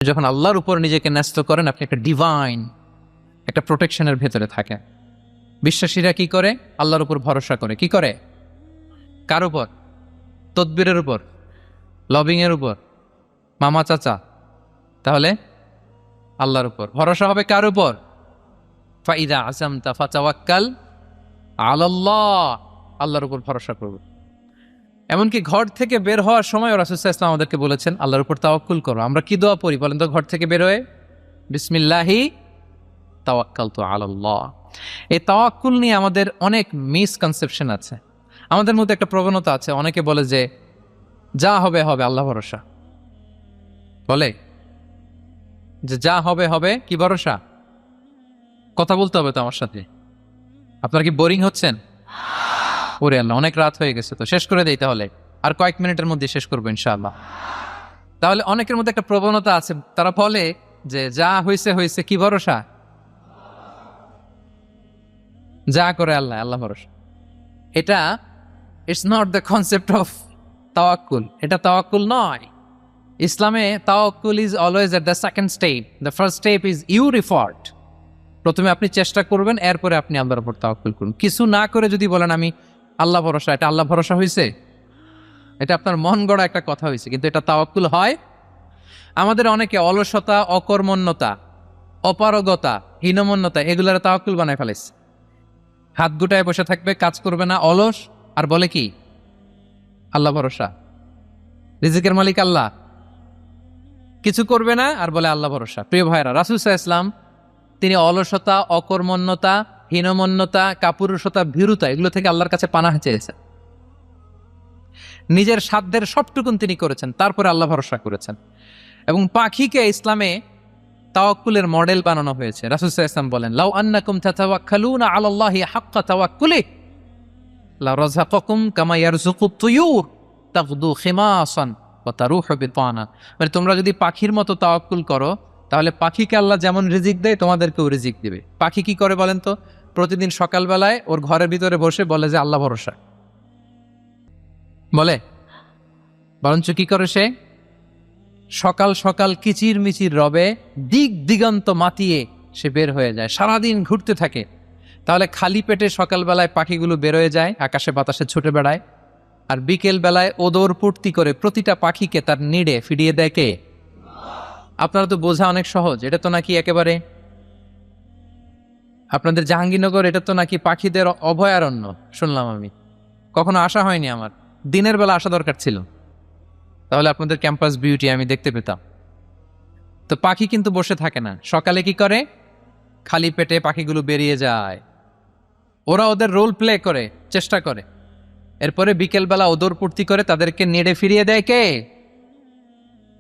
যখন আল্লাহর উপর নিজেকে ন্যস্ত করেন, আপনি একটা ডিভাইন একটা প্রোটেকশনের ভেতরে থাকেন। বিশ্বাসীরা কি করে? আল্লাহর উপর ভরসা করে। কি করে? কার উপর? তদবিরের উপর, লবিং এর উপর, মামা চাচা? তাহলে আল্লাহর উপর ভরসা হবে। কার উপর? ফাইদা আযামতা ফাতাওয়াক্কাল আলাল্লাহ, আল্লাহর উপর ভরসা করব। এমনকি ঘর থেকে বের হওয়ার সময় রাসূল সাল্লাল্লাহু আলাইহি ওয়াসাল্লাম আমাদেরকে বলেছেন আল্লাহর উপর তাওয়াক্কুল করো। আমরা কি দোয়া পড়ি বলেন তো ঘর থেকে বের হয়ে? বিসমিল্লাহি তাওয়াক্কালতু আলাল্লাহ। এই তাওয়াক্কুল নিয়ে আমাদের অনেক মিসকনসেপশন আছে। আমাদের মধ্যে একটা প্রবণতা আছে, অনেকে বলে যে যা হবে হবে, আল্লাহ ভরসা। বলে যে যা হবে হবে, কি ভরসা? কথা বলতে হবে তো আমার সাথে। আপনারা কি বোরিং হচ্ছেন? ওরে আল্লাহ, অনেক রাত হয়ে গেছে, তো শেষ করে দেই তাহলে। আর কয়েক মিনিটের মধ্যে শেষ করবো ইনশাআল্লাহ। তাহলে অনেকের মধ্যে একটা প্রবণতা আছে, তারা বলে যে যা হয়েছে হয়েছে, কি ভরসা? যা করে আল্লাহ, আল্লাহ ভরসা। এটা it's not the concept of তাওয়াক্কুল। এটা তাওয়াক্কুল নয়। ইসলামে তাওয়াক্কুল is always at the second step. The first step is you refer. প্রথমে আপনি চেষ্টা করবেন, এরপরে আপনি আল্লাহর উপর তাওয়াক্কুল করুন। কিছু না করে যদি বলেন আমি আল্লাহ ভরসা, এটা আল্লাহ ভরসা হয়েছে? এটা আপনার মন গড়া একটা কথা হয়েছে, কিন্তু এটা তাওয়াক্কুল হয়? আমাদের অনেকে অলসতা, অকর্মণ্যতা, অপারগতা, হীনমন্যতা এগুলোর তাওয়াক্কুল বানায় ফেলেছে। হাত গুটায় বসে থাকবে, কাজ করবে না, অলস, আর বলে কি আল্লাহ ভরসা। রিজিকের মালিক আল্লাহ, কিছু করবে না আর বলে আল্লাহ ভরসা। প্রিয় ভাইরা, রাসূল সাল্লাল্লাহু আলাইহি ওয়াসাল্লাম তিনি অলসতা, অকর্মণ্যতা, হীনমন্যতা, কাপুরুষতা, ভীরুতা এগুলো থেকে আল্লাহর কাছে পানাহ চেয়েছেন। নিজের সাধ্যের সবটুকুন তিনি করেছেন, তারপরে আল্লাহ ভরসা করেছেন। এবং পাখিকে ইসলামে তাওয়াক্কুলের মডেল বানানো হয়েছে। রাসূল সাল্লাল্লাহু আলাইহি ওয়াসাল্লাম বলেন, লাউ আন্নাকুম তাতাওয়াক্কালুনা আলাল্লাহি হাক্কা তাওয়াক্কুলি লা রাযাকাকুম কামা ইয়ারযুকুত তুয়ুর তাগদু খিমাসান ওয়া তারুহু বিতানা। মানে তোমরা যদি পাখির মতো তাওয়াক্কুল করো, তাহলে পাখিকে আল্লাহ যেমন রিজিক দেয় তোমাদেরকেও রিজিক দিবে। পাখি কি করে বলেন তো? প্রতিদিন সকালবেলায় ওর ঘরের ভিতরে বসে বলে যে আল্লাহ ভরসা। বলে? বরঞ্চ কি করে সে? সকাল সকাল কিচির মিচির রবে দিক দিগন্ত মাতিয়ে সে বের হয়ে যায়, সারাদিন ঘুরতে থাকে। তাহলে খালি পেটে সকালবেলায় পাখিগুলো বের হয়ে যায়, আকাশে বাতাসে ছুটে বেড়ায়, আর বিকেল বেলায় ওদর পূর্তি করে প্রতিটা পাখিকে তার নিড়ে ফিরিয়ে দেয় কে? আপনারা তো বোঝা অনেক সহজ। এটা তো নাকি একেবারে আপনাদের জাহাঙ্গীরনগর, এটা তো নাকি পাখিদের অভয়ারণ্য শুনলাম আমি। কখনো আসা হয়নি আমার, দিনের বেলা আসা দরকার ছিল, তাহলে আপনাদের ক্যাম্পাস বিউটি আমি দেখতে পেতাম। তো পাখি কিন্তু বসে থাকে না, সকালে কি করে? খালি পেটে পাখিগুলো বেরিয়ে যায়, ওরা ওদের রোল প্লে করে, চেষ্টা করে। এরপরে বিকেলবেলা ওদর পূর্তি করে তাদেরকে নেড়ে ফিরিয়ে দেয় কে?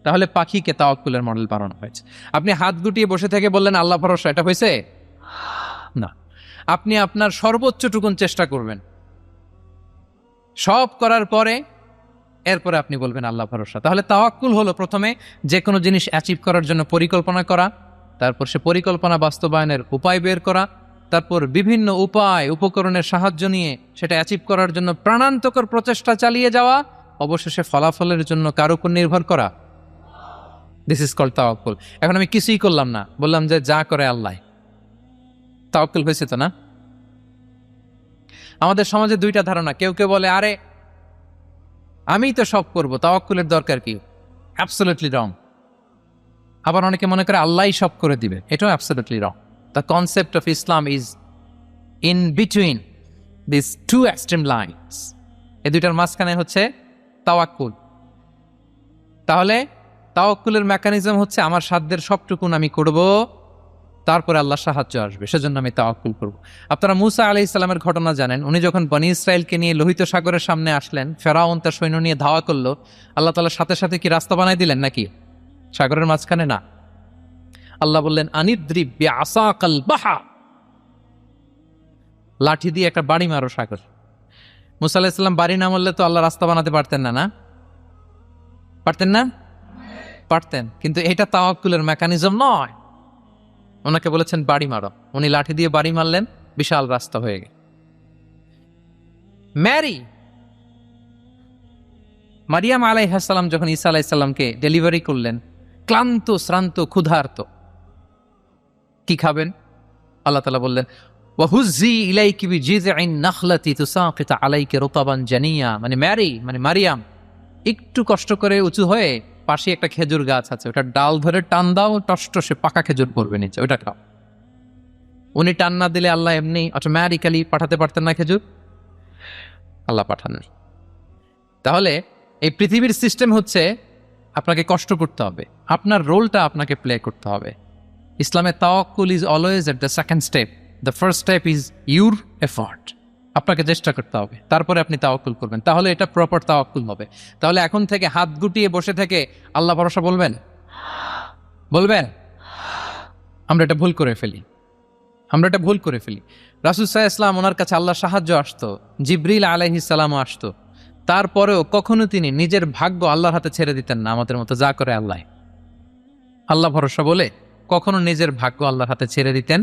তাহলে পাখিকে তাওয়াক্কুলের মডেল বানানো হয়েছে। আপনি হাত গুটিয়ে বসে থেকে বললেন আল্লাহ ভরসা, এটা হয়েছে না। আপনি আপনার সর্বোচ্চটুকুন চেষ্টা করবেন, সব করার পরে এরপরে আপনি বলবেন আল্লাহ ভরসা। তাহলে তাওয়াক্কুল হলো প্রথমে যে কোনো জিনিস অ্যাচিভ করার জন্য পরিকল্পনা করা, তারপর সে পরিকল্পনা বাস্তবায়নের উপায় বের করা, তারপর বিভিন্ন উপায় উপকরণের সাহায্য নিয়ে সেটা অ্যাচিভ করার জন্য প্রাণান্তকর প্রচেষ্টা চালিয়ে যাওয়া, অবশেষে ফলাফলের জন্য কার উপর নির্ভর করা। দিস ইজ কল্ড তাওয়াক্কুল। এখন আমি কিছুই করলাম না, বললাম যে যা করে আল্লাহ, তাওয়াক্কুল হয়েছে তো না? আমাদের সমাজে দুইটা ধারণা। কেউ কেউ বলে আরে আমি তো সব করব, তাওয়াক্কুলের দরকার কি? Absolutely wrong. আবার অনেকে মনে করে আল্লাহই সব করে দিবে, এটাও absolutely wrong. The concept of Islam is in between this two extreme lines. এই দুইটার মাঝখানে হচ্ছে তাওয়াক্কুল। তাহলে তাওয়াক্কুলের মেকানিজম হচ্ছে আমার সাধ্যের সবটুকুন আমি করব, তারপরে আল্লাহর সাহায্য আসবে, সেজন্য আমি তাওয়াক্কুল করব। আপনারা মূসা আলাইহিস সালামের ঘটনা জানেন। উনি যখন বনী ইসরাইলকে নিয়ে লোহিত সাগরের সামনে আসলেন, ফেরাউন তার সৈন্য নিয়ে ধাওয়া করলো, আল্লাহ তাআলা সাথে সাথে কি রাস্তা বানাই দিলেন নাকি? সাগরের মাঝখানে না। আল্লাহ বললেন আনিদ্রিব বিআসাকাল বাহর, লাঠি দিয়ে একটা বাড়ি মারো সাগর। মূসা আলাইহিস সালাম বাড়ি না মারলে তো আল্লাহ রাস্তা বানাতে পারতেন না, না পারতেন না? পারতেন, কিন্তু এটা তাওয়াক্কুলের মেকানিজম নয়। ওনাকে বলেছেন বাড়ি মারো, উনি লাঠি দিয়ে বাড়ি মারলেন, বিশাল রাস্তা হয়ে গেল। মারিয়াম আলাইহিস সালাম যখন ঈসা আলাইহিস সালামকে ডেলিভারি করলেন, ক্লান্ত শ্রান্ত ক্ষুধার্ত, কি খাবেন? আল্লাহ তাআলা বললেন ওয়াহুজ্জি ইলাইকি বিজিযইন নাখলাতি তুসাকিত আলাইকি রুতাবান জানিয়া, মানে ম্যারি মানে মারিয়াম, একটু কষ্ট করে উঁচু হয়ে পাশে একটা খেজুর গাছ আছে, ওটা ডাল ধরে টান দাও, টসটসে পাকা খেজুর পড়বে নিচে, ওটা খাও। উনি টান না দিলে আল্লাহ এমনি অটোমেটিক্যালি পাঠাতে পারতেন না খেজুর? আল্লাহ পাঠাননি। তাহলে এই পৃথিবীর সিস্টেম হচ্ছে আপনাকে কষ্ট করতে হবে, আপনার রোলটা আপনাকে প্লে করতে হবে। ইসলামে তাওয়াক্কুল is always at the second step, the first step is your effort. আপনাকে চেষ্টা করতে হবে, তারপরে আপনি তাওয়াক্কুল করবেন, তাহলে এটা প্রপার তাওয়াক্কুল হবে। তাহলে এখন থেকে হাত গুটিয়ে বসে থেকে আল্লাহ ভরসা বলবেন? আমরা এটা ভুল করে ফেলি। রাসূল সাল্লাল্লাহু আলাইহি ওয়াসাল্লাম, ওনার কাছে আল্লাহর সাহায্য আসতো, জিবরিল আলাইহিস সালামও আসতো, তারপরেও কখনো তিনি নিজের ভাগ্য আল্লাহর হাতে ছেড়ে দিতেন না। আমাদের মতো যা করে আল্লাহ ভরসা বলে কখনো নিজের ভাগ্য আল্লাহর হাতে ছেড়ে দিতেন,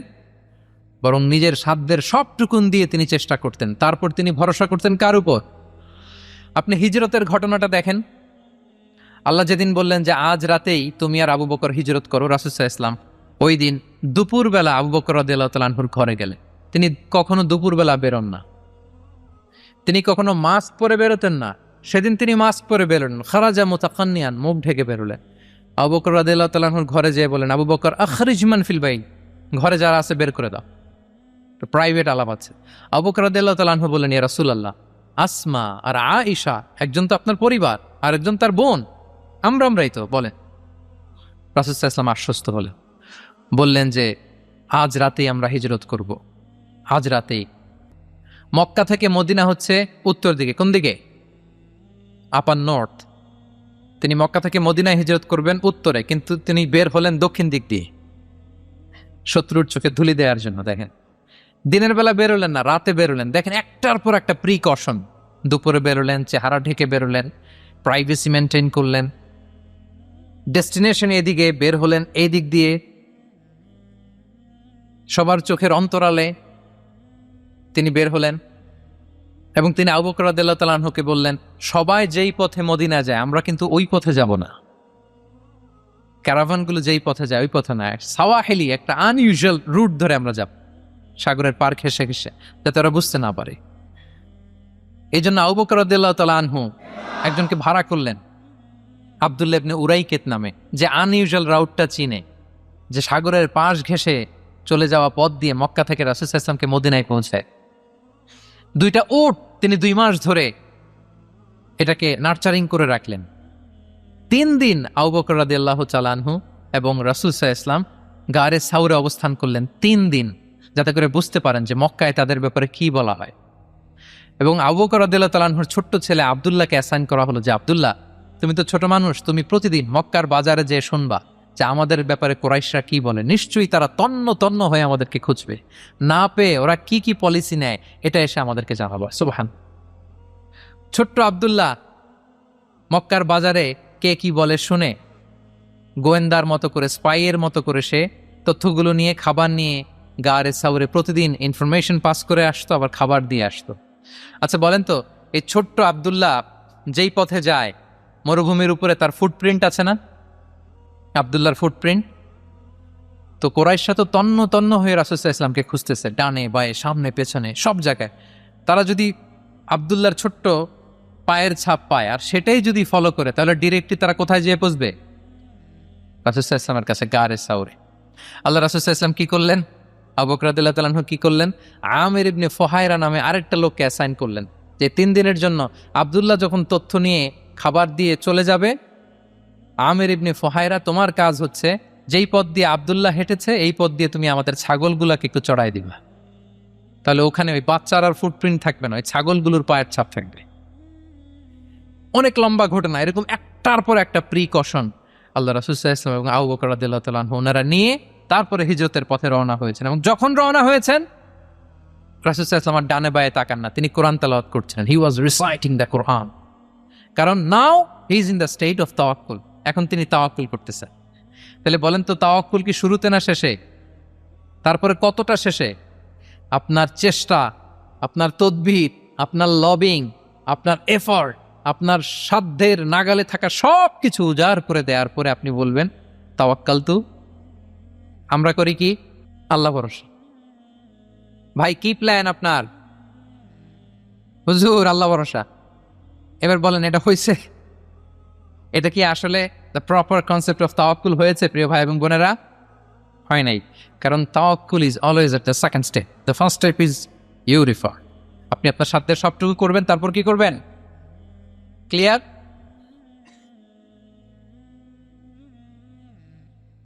বরং নিজের সাধ্যের সবটুকুন দিয়ে তিনি চেষ্টা করতেন। তারপর তিনি ভরসা করতেন কার উপর? আপনি হিজরতের ঘটনাটা দেখেন। আল্লাহ যেদিন বললেন যে আজ রাতেই তুমি আর আবু বকর হিজরত করো, রাসূল সাল্লাল্লাহু আলাইহি ওয়াসাল্লাম ওই দিন দুপুরবেলা আবু বকর রাদিয়াল্লাহু তাআলা আনহুর ঘরে গেলেন। তিনি কখনো দুপুরবেলা বেরোন না, তিনি কখনো মাস্ক পরে বেরোতেন না। সেদিন তিনি মাস্ক পরে বেরোলেন, খারাজা মুতাকান্নিয়ান, মুখ ঢেকে বেরোলেন। আবু বকর রাদিয়াল্লাহু তাআলা আনহুর ঘরে যেয়ে বলেন, আবু বকর আখরিজ মান ফিল বাইত, ঘরে যারা আছে বের করে দাও, প্রাইভেট আলাপ আছে। আবু বকর রাদিয়াল্লাহু তাআলা আনহু বললেন, ইয়া রাসূলুল্লাহ, আসমা আর আয়েশা একজন তো আপনার পরিবার আর একজন তার বোন, আমরাই তো, বলেন। রাসূল সাল্লাল্লাহু আলাইহি ওয়াসাল্লাম আশ্বস্ত হলেন, বললেন যে আজ রাতেই আমরা হিজরত করব, আজ রাতেই। মক্কা থেকে মদিনা হচ্ছে উত্তর দিকে, কোন দিকে? আপার নর্থ। তিনি মক্কা থেকে মদিনায় হিজরত করবেন উত্তরে, কিন্তু তিনি বের হলেন দক্ষিণ দিক দিয়ে, শত্রুর চোখে ধুলি দেওয়ার জন্য। দেখেন, দিনের বেলা বেরোলেন না, রাতে বেরোলেন। দেখেন, একটার পর একটা প্রিকশন। দুপুরে বেরোলেন, চেহারা ঢেকে বেরোলেন, প্রাইভেসি মেনটেন করলেন, ডেস্টিনেশন এদিকে বের হলেন, এই দিক দিয়ে সবার চোখের অন্তরালে তিনি বের হলেন। এবং তিনি আবু বকর রাদিয়াল্লাহু তাআলা আনহুকে বললেন, সবাই যেই পথে মদিনা যায় আমরা কিন্তু ওই পথে যাব না, ক্যারাভানগুলো যেই পথে যায় ওই পথে না, সাওয়াহিলি একটা আনইউজুয়াল রুট ধরে আমরা যাব, সাগরের পার ঘেঁষে ঘেঁষে, যাতে ওরা বুঝতে না পারে। এই জন্য আবু বকর রাদিয়াল্লাহু তাআলা আনহু একজনকে ভাড়া করলেন, আব্দুল্লাহ ইবনে উরাইকেত নামে, যে আনইউজুয়াল রাউটটা চিনে, যে সাগরের পাশ ঘেঁষে চলে যাওয়া পথ দিয়ে মক্কা থেকে রাসূল সাল্লাল্লাহু আলাইহি ওয়াসাল্লামকে মদিনায় পৌঁছায়। 2টা উট তিনি 2 মাস ধরে এটাকে নার্চারিং করে রাখলেন। 3 দিন আবু বকর রাদিয়াল্লাহু তাআলা আনহু এবং রাসূল সাল্লাল্লাহু আলাইহি ওয়াসাল্লাম গারে সাউরে অবস্থান করলেন 3 দিন, যাতে করে বুঝতে পারেন যে মক্কায় তাদের ব্যাপারে কি বলা হয়। এবং আবু বকর রাদিয়াল্লাহু তাআলা আনহুর ছোট্ট ছেলে আব্দুল্লাহকে অ্যাসাইন করা হলো যে, আব্দুল্লাহ, তুমি তো ছোট মানুষ, তুমি প্রতিদিন মক্কার বাজারে যেয়ে শুনবা যে আমাদের ব্যাপারে কুরাইশরা কি বলে। নিশ্চয়ই তারা তন্ন তন্ন হয়ে আমাদেরকে খুঁজবে, না পেয়ে ওরা কি কি পলিসি নেয় এটা এসে আমাদেরকে জানাবো। সুবহান। ছোট্ট আব্দুল্লাহ মক্কার বাজারে কে কি বলে শুনে গোয়েন্দার মতো করে, স্পাইয়ের মতো করে সে তথ্যগুলো নিয়ে, খাবার নিয়ে গারে সাউরে প্রতিদিন ইনফরমেশন পাস করে আসতো, আবার খাবার দিয়ে আসতো। আচ্ছা বলেন তো, এই ছোট্ট আব্দুল্লাহ যেই পথে যায়, মরুভূমির উপরে তার ফুটপ্রিন্ট আছে না, আব্দুল্লাহর ফুটপ্রিন্ট। তো কোরাইশরা তো তন্ন তন্ন হয়ে রাসূল সাল্লাল্লাহু আলাইহি ওয়াসাল্লামকে খুঁজতেছে, ডানে বায়ে সামনে পেছনে সব জায়গায়। তারা যদি আব্দুল্লাহর ছোট্ট পায়ের ছাপ পায় আর সেটাই যদি ফলো করে, তাহলে ডিরেক্টলি তারা কোথায় যেয়ে পৌঁছবে? রাসূল সাল্লাল্লাহু আলাইহি ওয়াসাল্লামের কাছে, গারে সাউরে। আল্লাহ রাসূল সাল্লাল্লাহু আলাইহি ওয়াসাল্লাম কি করলেন? আবু বকর রাদিয়াল্লাহু তাআলা আনহু কি করলেন? আমির ইবনে ফুহায়রা নামে আরেকটা লোককে অ্যাসাইন করলেন, যে 3 দিনের জন্য আব্দুল্লাহ যখন তথ্য নিয়ে খাবার দিয়ে চলে যাবে, আমির ইবনে ফুহায়রা, তোমার কাজ হচ্ছে যেই পথ দিয়ে আব্দুল্লাহ হেঁটেছে এই পথ দিয়ে তুমি আমাদের ছাগলগুলাকে একটু চড়াই দিবা। তাহলে ওখানে ওই বাচ্চার আর ফুটপ্রিন্ট থাকবে না, ওই ছাগলগুলোর পায়ের ছাপ থাকবে। অনেক লম্বা ঘটনা, এরকম একটার পর একটা প্রিকশন আল্লাহ রাসূল সাল্লাল্লাহু আলাইহি ওয়াসাল্লাম এবং আবু বকর রাদিয়াল্লাহু তাআলা আনহু ওনারা নিয়ে তারপরে হিজরতের পথে রওনা হয়েছেন। এবং যখন রওনা হয়েছেন, রাসূল সাল্লাল্লাহু আলাইহি ওয়াসাল্লাম ডানে বায়ে তাকান না, তিনি কোরআন তেলাওয়াত করছিলেন। হি ওয়াজ রিসাইটিং দ্য কোরআন, কারণ now he is in the state of তাওয়াক্কুল, এখন তিনি তাওয়াক্কুল করতেছেন। তাহলে বলেন তো, তাওয়াক্কুল কি শুরুতে না শেষে? তারপরে কতটা শেষে? আপনার চেষ্টা, আপনার তদবির, আপনার লবিং, আপনার এফর্ট, আপনার সাধ্যের নাগালে থাকা সব কিছু উজাড় করে দেওয়ার পরে আপনি বলবেন তাওয়াক্কালতু, আমরা করি কি? আল্লাহ ভরসা। ভাই কি প্ল্যান আপনার? হুজুর আল্লাহ ভরসা। এবার বলেন এটা হয়েছে? এটা কি আসলে দ্য প্রপার কনসেপ্ট অফ তাওয়াক্কুল হয়েছে প্রিয় ভাই এবং বোনেরা? হয় নাই। কারণ তাওয়াক্কুল is always at the second step, the first step is you refer. আপনি আপনার সাধ্যের সবটুকু করবেন, তারপর কি করবেন? ক্লিয়ার?